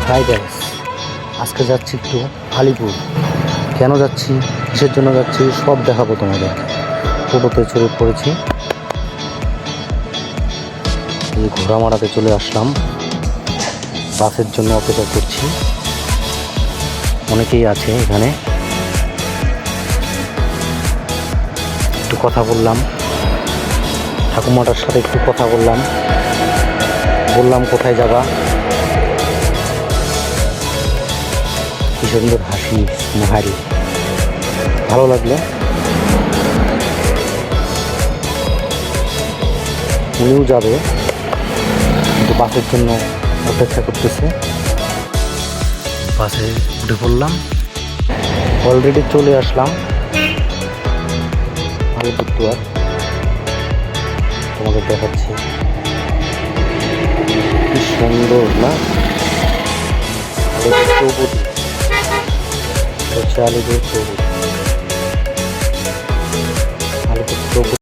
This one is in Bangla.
হাই গাইস, আজকে যাচ্ছি একটু আলিপুর। কেন যাচ্ছি, কিসের জন্য যাচ্ছি, সব দেখাবো তোমাদের। টোটোতে চড়ে পড়েছি, এই ঘোড়ামারাতে চলে আসলাম। বাসের জন্য অপেক্ষা করছি, অনেকেই আছে এখানে। একটু কথা বললাম, ঠাকুমাটার সাথে একটু কথা বললাম কোথায় যাবা। কি সুন্দর হাসি স্মাইল, ভালো লাগলো। উনিও যাবে, কিন্তু বাসের জন্য অপেক্ষা করতেছে। বাসে উঠে পড়লাম, অলরেডি চলে আসলাম আলিপুরদুয়ার। তোমাদের দেখাচ্ছি, কি সুন্দর না চৌপতি, হচ্ছে আলিপুর চৌপতি।